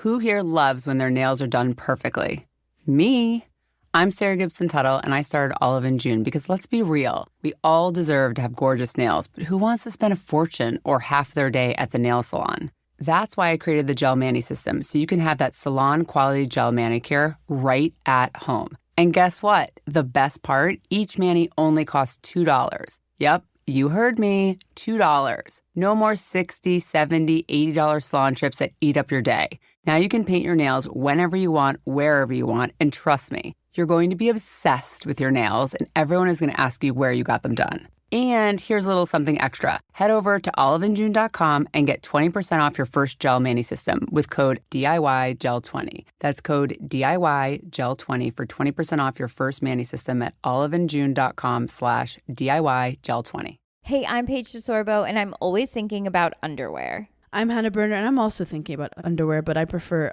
Who here loves when their nails are done perfectly? Me. I'm Sarah Gibson Tuttle, and I started Olive in June because let's be real, we all deserve to have gorgeous nails, but who wants to spend a fortune or half their day at the nail salon? That's why I created the Gel Mani system, so you can have that salon-quality gel manicure right at home. And guess what? The best part, each mani only costs $2. Yep, you heard me, $2. No more $60, $70, $80 salon trips that eat up your day. Now you can paint your nails whenever you want, wherever you want, and trust me, you're going to be obsessed with your nails, and everyone is going to ask you where you got them done. And here's a little something extra. Head over to oliveinjune.com and get 20% off your first Gel Mani system with code DIYGEL20. That's code DIYGEL20 for 20% off your first Mani system at oliveinjune.com/DIYGEL20. Hey, I'm Paige DeSorbo, and I'm always thinking about underwear. I'm Hannah Berner, and I'm also thinking about underwear, but I prefer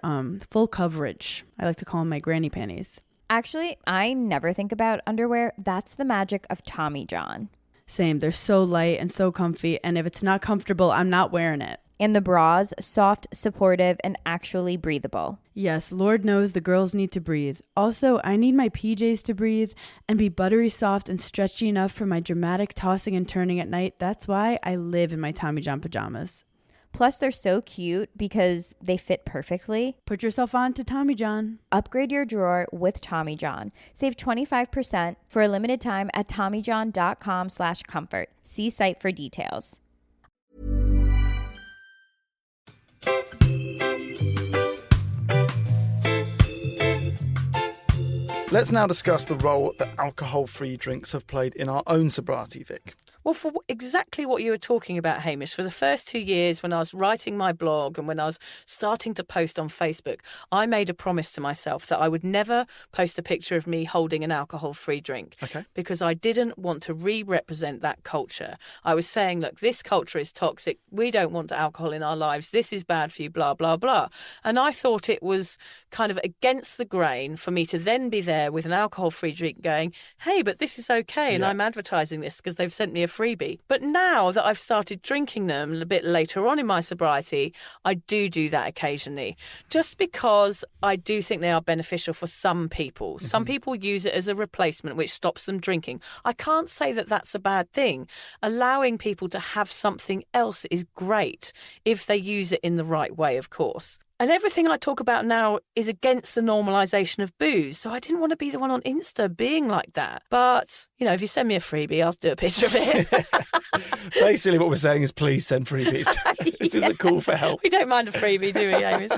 full coverage. I like to call them my granny panties. Actually, I never think about underwear. That's the magic of Tommy John. Same. They're so light and so comfy, and if it's not comfortable, I'm not wearing it. And the bras, soft, supportive, and actually breathable. Yes, Lord knows the girls need to breathe. Also, I need my PJs to breathe and be buttery soft and stretchy enough for my dramatic tossing and turning at night. That's why I live in my Tommy John pajamas. Plus, they're so cute because they fit perfectly. Put yourself on to Tommy John. Upgrade your drawer with Tommy John. Save 25% for a limited time at TommyJohn.com/comfort. See site for details. Let's now discuss the role that alcohol-free drinks have played in our own sobriety, Vic. Well, for exactly what you were talking about, Hamish, for the first 2 years when I was writing my blog and when I was starting to post on Facebook, I made a promise to myself that I would never post a picture of me holding an alcohol-free drink. Okay. Because I didn't want to re-represent that culture. I was saying, look, this culture is toxic. We don't want alcohol in our lives. This is bad for you, blah, blah, blah. And I thought it was kind of against the grain for me to then be there with an alcohol-free drink going, hey, but this is okay. And I'm advertising this because they've sent me a freebie. But now that I've started drinking them a bit later on in my sobriety, I do that occasionally, just because I do think they are beneficial for some people. Mm-hmm. Some people use it as a replacement, which stops them drinking. I can't say that that's a bad thing. Allowing people to have something else is great if they use it in the right way, of course. And everything I talk about now is against the normalisation of booze. So I didn't want to be the one on Insta being like that. But, you know, if you send me a freebie, I'll do a picture of it. Basically what we're saying is please send freebies. This is a call for help. We don't mind a freebie, do we, Hamish?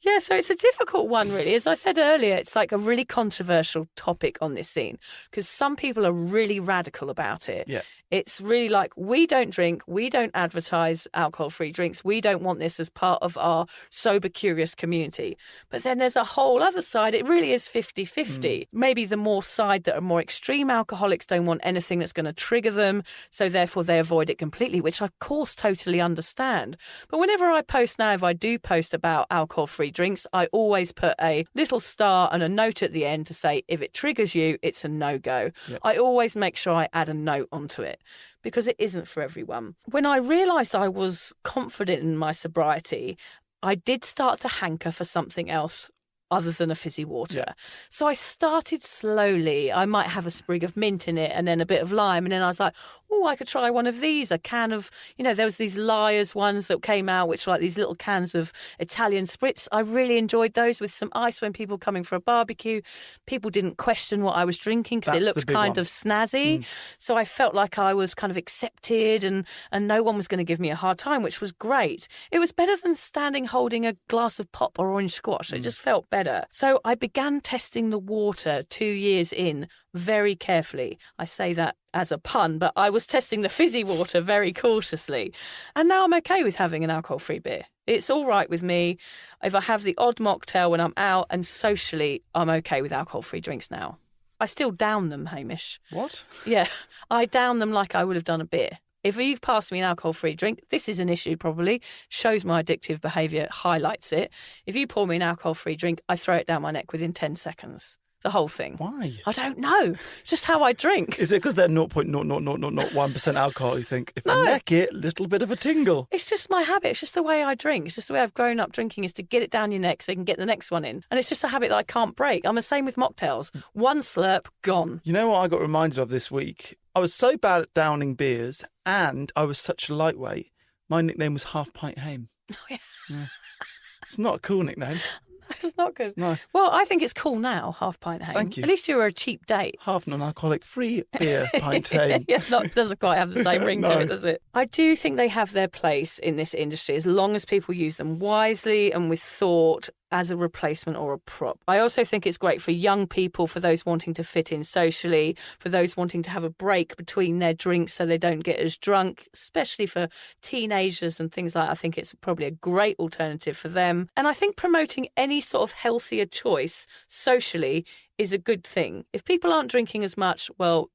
Yeah, so it's a difficult one, really. As I said earlier, it's like a really controversial topic on this scene because some people are really radical about it. Yeah. It's really like, we don't drink, we don't advertise alcohol-free drinks, we don't want this as part of our sober, curious community. But then there's a whole other side. It really is 50-50. Maybe the more side that are more extreme alcoholics don't want anything that's going to trigger them, so therefore they avoid it completely, which I, of course, totally understand. But whenever I post now, if I do post about alcohol-free drinks, I always put a little star and a note at the end to say, if it triggers you, it's a no-go. Yep. I always make sure I add a note onto it, because it isn't for everyone. When I realised I was confident in my sobriety, I did start to hanker for something else other than a fizzy water. Yeah. So I started slowly. I might have a sprig of mint in it and then a bit of lime. And then I was like, oh, I could try one of these. A can of, you know, there was these Liars ones that came out, which were like these little cans of Italian spritz. I really enjoyed those with some ice when people were coming for a barbecue. People didn't question what I was drinking because it looked kind of snazzy. So I felt like I was kind of accepted and no one was going to give me a hard time, which was great. It was better than standing holding a glass of pop or orange squash. It just felt better. So I began testing the water 2 years in very carefully. I say that as a pun, but I was testing the fizzy water very cautiously. And now I'm okay with having an alcohol-free beer. It's all right with me. If I have the odd mocktail when I'm out and socially, I'm okay with alcohol-free drinks now. I still down them, Hamish. What? Yeah, I down them like I would have done a beer. If you pass me an alcohol-free drink, this is an issue probably, shows my addictive behaviour, highlights it. If you pour me an alcohol-free drink, I throw it down my neck within 10 seconds. the whole thing. Why? I don't know. It's just how I drink. Is it because they're 0.00001% alcohol? You think if I neck it, little bit of a tingle. It's just my habit. It's just the way I drink. It's just the way I've grown up drinking, is to get it down your neck so you can get the next one in. And it's just a habit that I can't break. I'm the same with mocktails. One slurp, gone. You know what I got reminded of this week? I was so bad at downing beers and I was such a lightweight. My nickname was Half Pint Hame. Oh, yeah. It's not a cool nickname. It's not good. No. Well, I think it's cool now, Half Pint Hame. Thank you. At least you were a cheap date. Half non-alcoholic free beer pint Hame. Yeah, doesn't quite have the same ring to it, does it? I do think they have their place in this industry as long as people use them wisely and with thought as a replacement or a prop. I also think it's great for young people, for those wanting to fit in socially, for those wanting to have a break between their drinks so they don't get as drunk, especially for teenagers and things like that. I think it's probably a great alternative for them. And I think promoting any sort of healthier choice socially is a good thing. If people aren't drinking as much, well,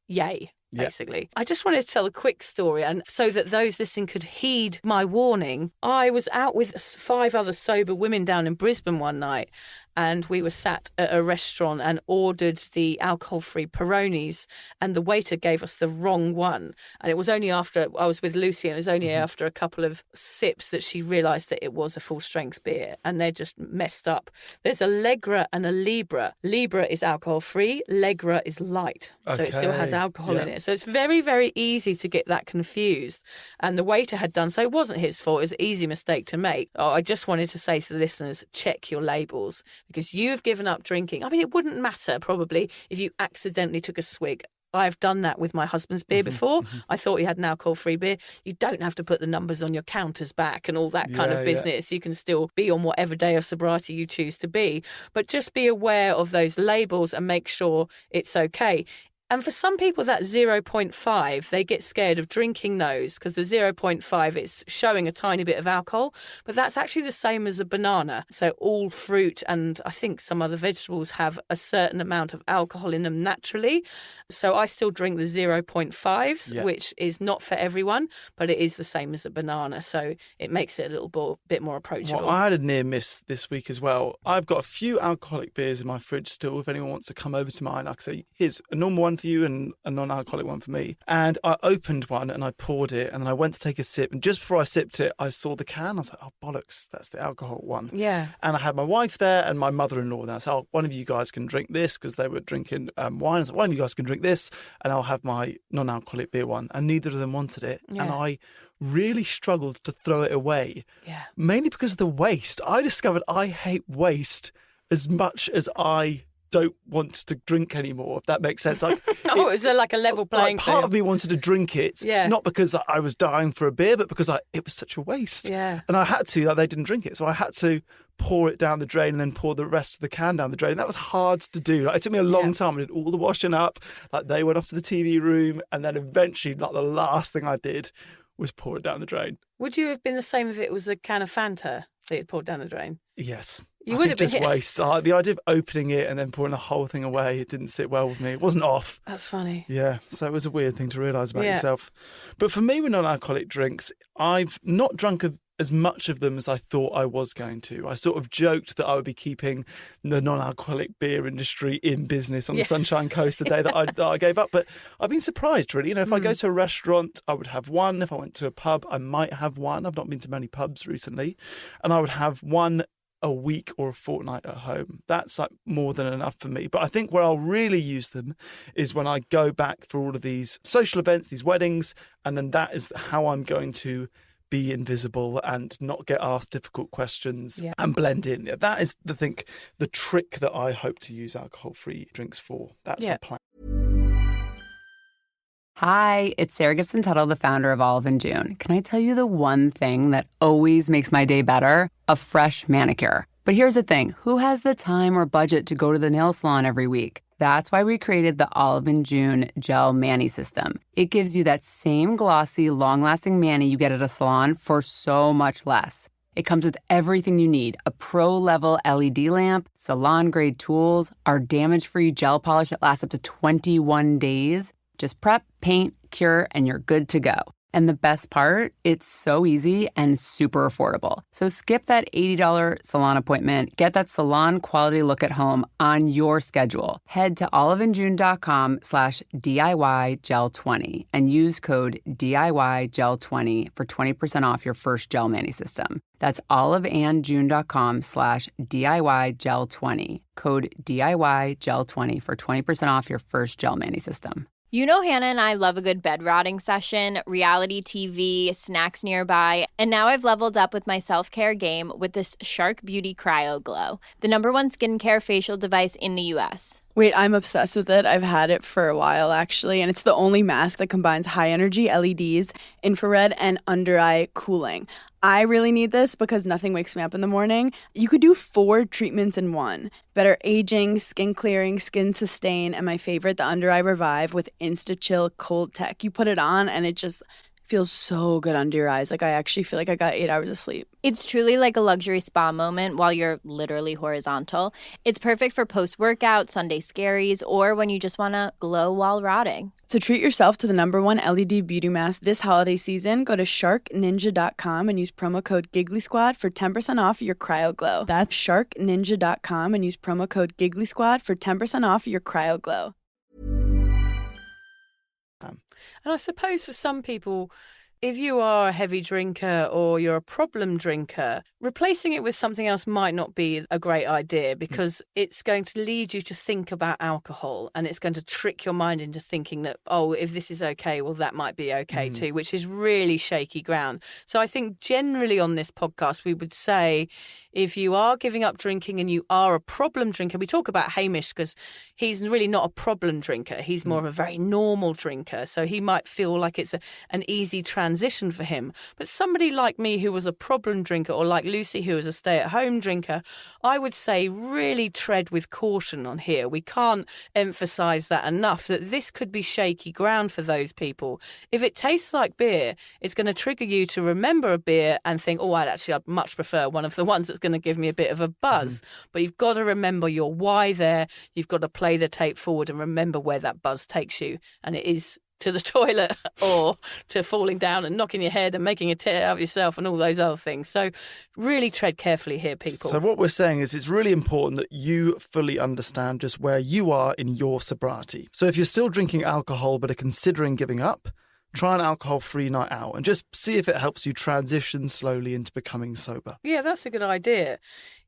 yay. Basically. I just wanted to tell a quick story, and so that those listening could heed my warning. I was out with 5 other sober women down in Brisbane one night, and we were sat at a restaurant and ordered the alcohol-free Peronis, and the waiter gave us the wrong one. And it was only after I was with Lucy, and it was only after a couple of sips that she realised that it was a full-strength beer, and they're just messed up. There's a Legra and a Libra. Libra is alcohol-free, Legra is light, so it still has alcohol in it. So it's very, very easy to get that confused. And the waiter had done so. It wasn't his fault. It was an easy mistake to make. I just wanted to say to the listeners, check your labels, because you've given up drinking. I mean, it wouldn't matter probably if you accidentally took a swig. I've done that with my husband's beer before. I thought he had an alcohol-free beer. You don't have to put the numbers on your counters back and all that kind of business. You can still be on whatever day of sobriety you choose to be. But just be aware of those labels and make sure it's okay. And for some people, that 0.5, they get scared of drinking those because the 0.5, it's showing a tiny bit of alcohol, but that's actually the same as a banana. So all fruit and I think some other vegetables have a certain amount of alcohol in them naturally. So I still drink the 0.5s, which is not for everyone, but it is the same as a banana. So it makes it a little bit more approachable. Well, I had a near miss this week as well. I've got a few alcoholic beers in my fridge still. If anyone wants to come over to mine, I can say, here's a normal one for you and a non-alcoholic one for me. And I opened one and I poured it and then I went to take a sip. And just before I sipped it, I saw the can. I was like, oh, bollocks, that's the alcohol one. Yeah. And I had my wife there and my mother-in-law there. So one of you guys can drink this because they were drinking wine. I was like, one of you guys can drink this and I'll have my non-alcoholic beer one. And neither of them wanted it. Yeah. And I really struggled to throw it away. Yeah. Mainly because of the waste. I discovered I hate waste as much as I don't want to drink anymore, if that makes sense. Like, it was like a level playing field. Part of me wanted to drink it, not because I was dying for a beer, but because it was such a waste. Yeah. And I had to, they didn't drink it, so I had to pour it down the drain and then pour the rest of the can down the drain. And that was hard to do. It took me a long time. I did all the washing up. They went off to the TV room, and then eventually, the last thing I did was pour it down the drain. Would you have been the same if it was a can of Fanta that you'd poured down the drain? Yes. You would have been just waste. The idea of opening it and then pouring the whole thing away, it didn't sit well with me. It wasn't off. That's funny. Yeah, so it was a weird thing to realise about yourself. But for me with non-alcoholic drinks, I've not drunk as much of them as I thought I was going to. I sort of joked that I would be keeping the non-alcoholic beer industry in business on the Sunshine Coast the day that I gave up. But I've been surprised, really. If I go to a restaurant, I would have one. If I went to a pub, I might have one. I've not been to many pubs recently. And I would have one a week or a fortnight at home. That's more than enough for me. But I think where I'll really use them is when I go back for all of these social events, these weddings, and then that is how I'm going to be invisible and not get asked difficult questions and blend in. That is the trick that I hope to use alcohol-free drinks for. That's my plan. Hi, it's Sarah Gibson Tuttle, the founder of Olive and June. Can I tell you the one thing that always makes my day better? A fresh manicure. But here's the thing. Who has the time or budget to go to the nail salon every week? That's why we created the Olive and June Gel Mani System. It gives you that same glossy, long-lasting mani you get at a salon for so much less. It comes with everything you need, a pro-level LED lamp, salon-grade tools, our damage-free gel polish that lasts up to 21 days. Just prep, paint, cure, and you're good to go. And the best part, it's so easy and super affordable. So skip that $80 salon appointment. Get that salon quality look at home on your schedule. Head to oliveandjune.com/DIYGel20 and use code DIYGel20 for 20% off your first gel mani system. That's oliveandjune.com/DIYGel20. Code DIYGel20 for 20% off your first gel mani system. You know, Hannah and I love a good bed rotting session, reality TV, snacks nearby, and now I've leveled up with my self-care game with this Shark Beauty Cryo Glow, the #1 skincare facial device in the U.S. Wait, I'm obsessed with it. I've had it for a while, actually, and it's the only mask that combines high-energy LEDs, infrared, and under-eye cooling. I really need this because nothing wakes me up in the morning. You could do 4 treatments in one. Better aging, skin clearing, skin sustain, and my favorite, the under-eye revive with Insta-Chill Cold Tech. You put it on and it just feels so good under your eyes. Like I actually feel like I got 8 hours of sleep. It's truly like a luxury spa moment while you're literally horizontal. It's perfect for post-workout, Sunday scaries, or when you just want to glow while rotting. So treat yourself to the #1 LED beauty mask this holiday season. Go to sharkninja.com and use promo code Giggly Squad for 10% off your Cryo Glow. That's sharkninja.com and use promo code Giggly Squad for 10% off your Cryo Glow. And I suppose for some people, if you are a heavy drinker or you're a problem drinker, replacing it with something else might not be a great idea because it's going to lead you to think about alcohol and it's going to trick your mind into thinking that, oh, if this is okay, well, that might be okay too, which is really shaky ground. So I think generally on this podcast, we would say if you are giving up drinking and you are a problem drinker, we talk about Hamish because he's really not a problem drinker. He's more of a very normal drinker. So he might feel like it's an easy transition for him. But somebody like me who was a problem drinker or like Lucy who was a stay-at-home drinker, I would say really tread with caution on here. We can't emphasise that enough, that this could be shaky ground for those people. If it tastes like beer, it's going to trigger you to remember a beer and think, oh, I'd much prefer one of the ones that's going to give me a bit of a buzz. But you've got to remember your why there. You've got to play the tape forward and remember where that buzz takes you. And it is to the toilet or to falling down and knocking your head and making a tear out of yourself and all those other things. So really tread carefully here, people. So what we're saying is it's really important that you fully understand just where you are in your sobriety. So if you're still drinking alcohol but are considering giving up, try an alcohol-free night out and just see if it helps you transition slowly into becoming sober. Yeah, that's a good idea.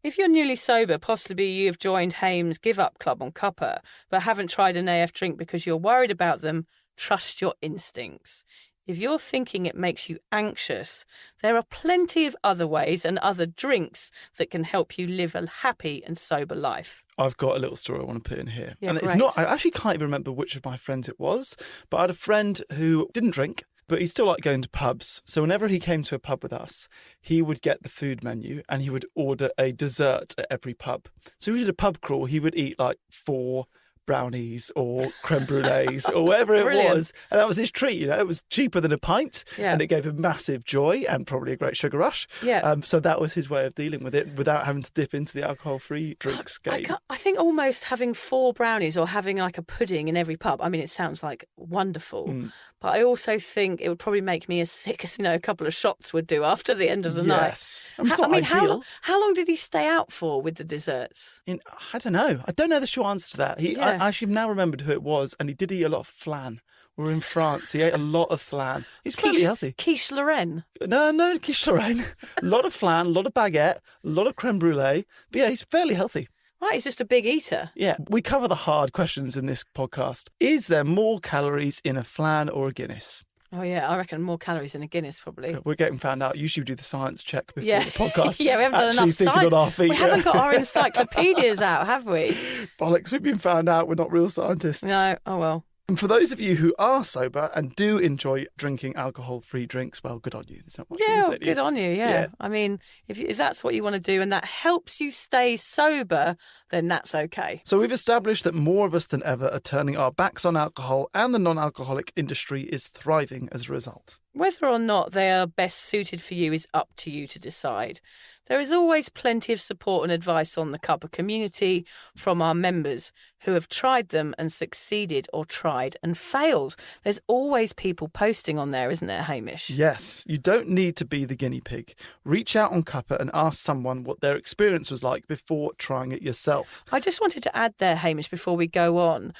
If you're newly sober, possibly you've joined Haim's Give Up Club on Cuppa, but haven't tried an AF drink because you're worried about them, trust your instincts. If you're thinking it makes you anxious, there are plenty of other ways and other drinks that can help you live a happy and sober life. I've got a little story I want to put in here. Yeah, and great. it's not, I actually can't even remember which of my friends it was, but I had a friend who didn't drink, but he still liked going to pubs. So whenever he came to a pub with us, he would get the food menu and he would order a dessert at every pub. So if we did a pub crawl, he would eat like 4 brownies or creme brulees or whatever it was. And that was his treat, you know. It was cheaper than a pint and it gave him massive joy and probably a great sugar rush. Yeah. So that was his way of dealing with it without having to dip into the alcohol-free drinks game. I think almost having 4 brownies or having like a pudding in every pub, I mean, it sounds like wonderful. But I also think it would probably make me as sick as, a couple of shots would do after the end of the night. Yes. It's not ideal. How long did he stay out for with the desserts? I don't know. I don't know the short answer to that. I actually now remembered who it was, and he did eat a lot of flan. We were in France. He ate a lot of flan. He's fairly healthy. Quiche Lorraine? No, quiche Lorraine. A lot of flan, a lot of baguette, a lot of creme brulee. But yeah, he's fairly healthy. Right, he's just a big eater. Yeah, we cover the hard questions in this podcast. Is there more calories in a flan or a Guinness? Oh, yeah, I reckon more calories in a Guinness, probably. We're getting found out. Usually we do the science check before the podcast. Yeah, we haven't done enough thinking on our feet. We haven't got our encyclopedias out, have we? Bollocks, we've been found out. We're not real scientists. No, oh well. And for those of you who are sober and do enjoy drinking alcohol-free drinks, well, good on you. There's not much we can say to good on you, yeah. I mean, if that's what you want to do and that helps you stay sober, then that's okay. So we've established that more of us than ever are turning our backs on alcohol and the non-alcoholic industry is thriving as a result. Whether or not they are best suited for you is up to you to decide. There is always plenty of support and advice on the cuppa community from our members who have tried them and succeeded, or tried and failed. There's always people posting on there, isn't there, Hamish? Yes, you don't need to be the guinea pig. Reach out on Cuppa and ask someone what their experience was like before trying it yourself. I just wanted to add there, Hamish, before we go on.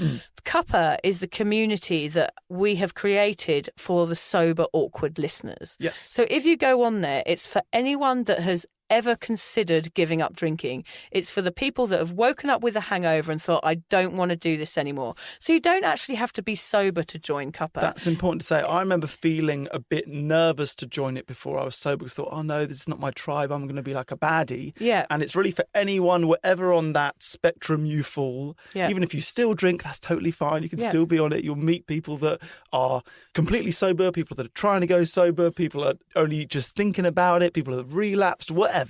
Cuppa is the community that we have created for the sober, awkward listeners. Yes. So if you go on there, it's for anyone that has ever considered giving up drinking. It's for the people that have woken up with a hangover and thought, I don't want to do this anymore. So you don't actually have to be sober to join Cuppa. That's important to say. I remember feeling a bit nervous to join it before I was sober because I thought, oh no, this is not my tribe. I'm going to be like a baddie. Yeah. And it's really for anyone, wherever on that spectrum you fall. Yeah. Even if you still drink, that's totally fine. You can Yeah. still be on it. You'll meet people that are completely sober, people that are trying to go sober, people that are only just thinking about it, people that have relapsed, whatever.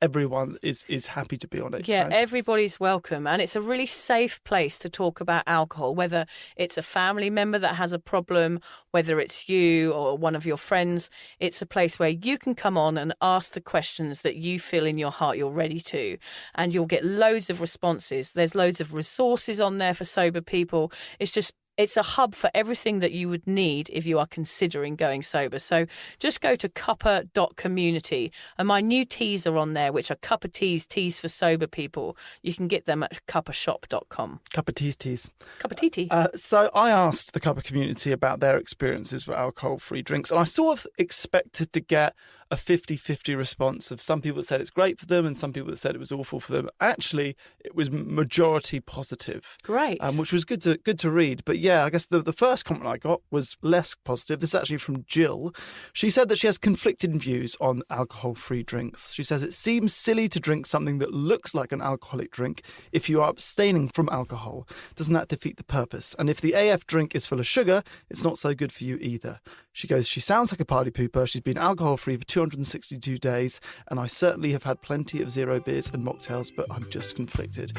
Everyone is happy to be on it. Yeah, right? everybody's welcome. And it's a really safe place to talk about alcohol, whether it's a family member that has a problem, whether it's you or one of your friends. It's a place where you can come on and ask the questions that you feel in your heart you're ready to. And you'll get loads of responses. There's loads of resources on there for sober people. It's a hub for everything that you would need if you are considering going sober. So just go to cuppa.community. And my new teas are on there, which are Cuppa teas, teas for sober people. You can get them at cuppashop.com. Cuppa teas. Cuppa tea. So I asked the Cuppa community about their experiences with alcohol-free drinks, and I sort of expected to get a 50-50 response of some people that said it's great for them and some people that said it was awful for them. Actually, it was majority positive. Great. Which was good to read. But yeah, I guess the first comment I got was less positive. This is actually from Jill. She said that she has conflicting views on alcohol-free drinks. She says it seems silly to drink something that looks like an alcoholic drink if you are abstaining from alcohol. Doesn't that defeat the purpose? And if the AF drink is full of sugar, it's not so good for you either. She goes, she sounds like a party pooper. She's been alcohol-free for 262 days, and I certainly have had plenty of zero beers and mocktails, but I'm just conflicted.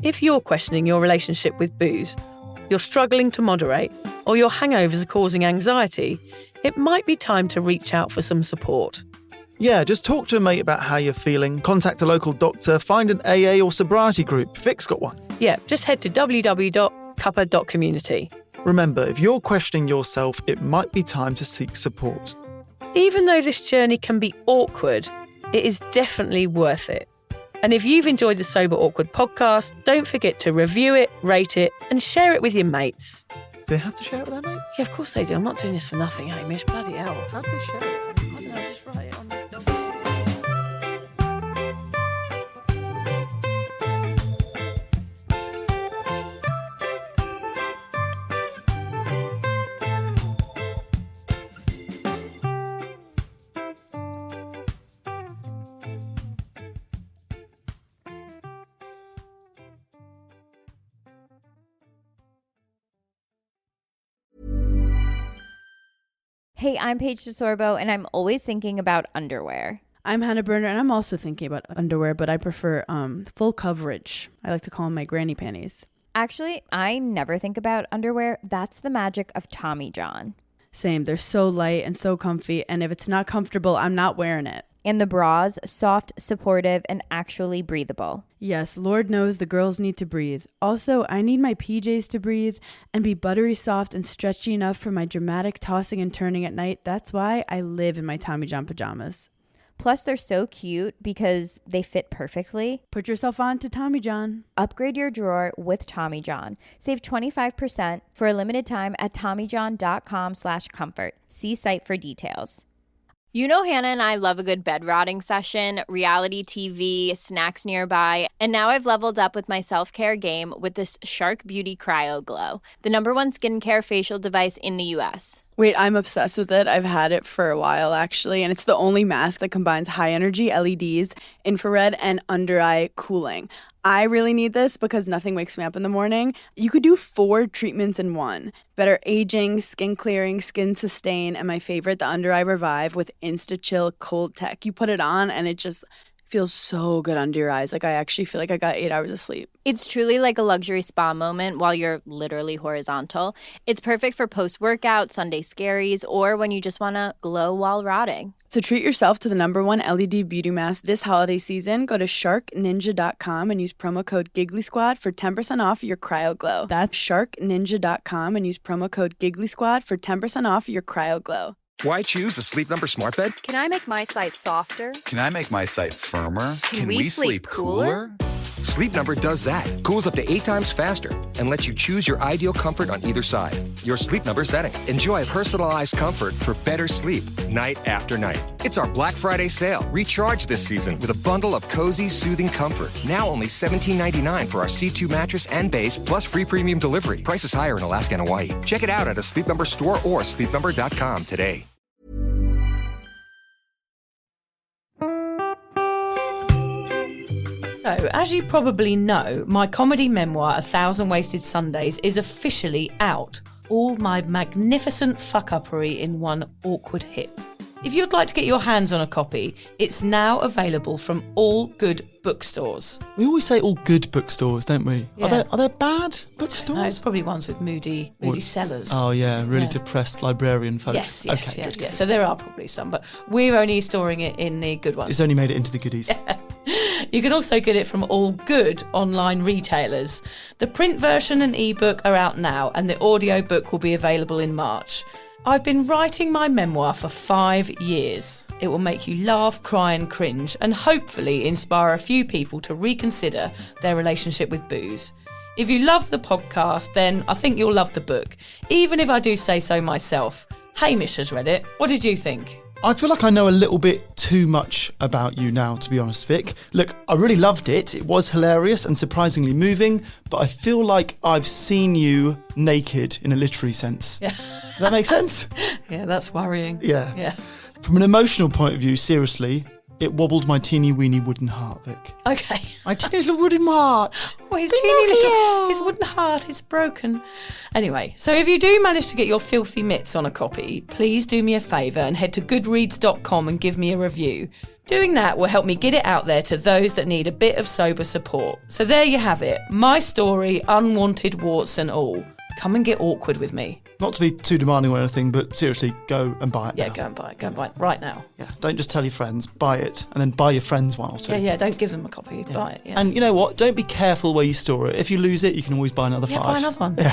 If you're questioning your relationship with booze, you're struggling to moderate, or your hangovers are causing anxiety, it might be time to reach out for some support. Yeah, just talk to a mate about how you're feeling, contact a local doctor, find an AA or sobriety group. Vic's got one. Yeah, just head to www.cuppa.community. Remember, if you're questioning yourself, it might be time to seek support. Even though this journey can be awkward, it is definitely worth it. And if you've enjoyed the Sober Awkward podcast, don't forget to review it, rate it, and share it with your mates. They have to share it with their mates? Yeah, of course they do. I'm not doing this for nothing, Hamish. Bloody hell. How do they share it? I don't know, just write it on the... Hey, I'm Paige DeSorbo, and I'm always thinking about underwear. I'm Hannah Burner, and I'm also thinking about underwear, but I prefer full coverage. I like to call them my granny panties. Actually, I never think about underwear. That's the magic of Tommy John. Same. They're so light and so comfy, and if it's not comfortable, I'm not wearing it. And the bras, soft, supportive, and actually breathable. Yes, Lord knows the girls need to breathe. Also, I need my PJs to breathe and be buttery soft and stretchy enough for my dramatic tossing and turning at night. That's why I live in my Tommy John pajamas. Plus, they're so cute because they fit perfectly. Put yourself on to Tommy John. Upgrade your drawer with Tommy John. Save 25% for a limited time at TommyJohn.com/comfort. See site for details. You know, Hannah and I love a good bed rotting session, reality TV, snacks nearby, and now I've leveled up with my self-care game with this Shark Beauty Cryo Glow, the #1 skincare facial device in the U.S. Wait, I'm obsessed with it. I've had it for a while, actually, and it's the only mask that combines high-energy LEDs, infrared, and under-eye cooling. I really need this because nothing wakes me up in the morning. You could do 4 treatments in one. Better aging, skin clearing, skin sustain, and my favorite, the under-eye revive with Insta-Chill Cold Tech. You put it on and it just feels so good under your eyes. Like I actually feel like I got 8 hours of sleep. It's truly like a luxury spa moment while you're literally horizontal. It's perfect for post-workout, Sunday scaries, or when you just want to glow while rotting. So treat yourself to the #1 LED beauty mask this holiday season. Go to sharkninja.com and use promo code Giggly Squad for 10% off your Cryo Glow. That's sharkninja.com and use promo code Giggly Squad for 10% off your Cryo Glow. Why choose a Sleep Number smart bed? Can I make my site softer? Can I make my site firmer? Can we sleep cooler? Sleep Number does that. Cools up to 8 times faster and lets you choose your ideal comfort on either side. Your Sleep Number setting. Enjoy personalized comfort for better sleep night after night. It's our Black Friday sale. Recharge this season with a bundle of cozy, soothing comfort. Now only $17.99 for our C2 mattress and base, plus free premium delivery. Prices higher in Alaska and Hawaii. Check it out at a Sleep Number store or sleepnumber.com today. So, as you probably know, my comedy memoir, 1,000 Wasted Sundays, is officially out. All my magnificent fuck-uppery in one awkward hit. If you'd like to get your hands on a copy, it's now available from all good bookstores. We always say all good bookstores, don't we? Yeah. Are there bad bookstores? No, it's probably ones with moody sellers. Oh yeah, really Yeah. depressed librarian folk. Yes, Okay, yeah, good. yeah. So there are probably some, but we're only storing it in the good ones. It's only made it into the goodies. You can also get it from all good online retailers. The print version and ebook are out now, and the audiobook will be available in March. I've been writing my memoir for 5 years. It will make you laugh, cry and cringe, and hopefully inspire a few people to reconsider their relationship with booze. If you love the podcast, then I think you'll love the book, even if I do say so myself. Hamish has read it. What did you think? I feel like I know a little bit too much about you now, to be honest, Vic. Look, I really loved it. It was hilarious and surprisingly moving, but I feel like I've seen you naked in a literary sense. Yeah. Does that make sense? Yeah, that's worrying. Yeah. Yeah. From an emotional point of view, seriously, it wobbled my teeny weeny wooden heart, Vic. Okay. My teeny little wooden heart. Well, his wooden heart is broken. Anyway, so if you do manage to get your filthy mitts on a copy, please do me a favour and head to goodreads.com and give me a review. Doing that will help me get it out there to those that need a bit of sober support. So there you have it. My story, unwanted warts and all. Come and get awkward with me. Not to be too demanding or anything, but seriously, go and buy it Yeah, now. go and buy it. Go and buy it right now. Yeah, don't just tell your friends, buy it, and then buy your friends one or two. Yeah, don't give them a copy. Buy it. Yeah. And you know what? Don't be careful where you store it. If you lose it, you can always buy another 5. Buy another one. Yeah.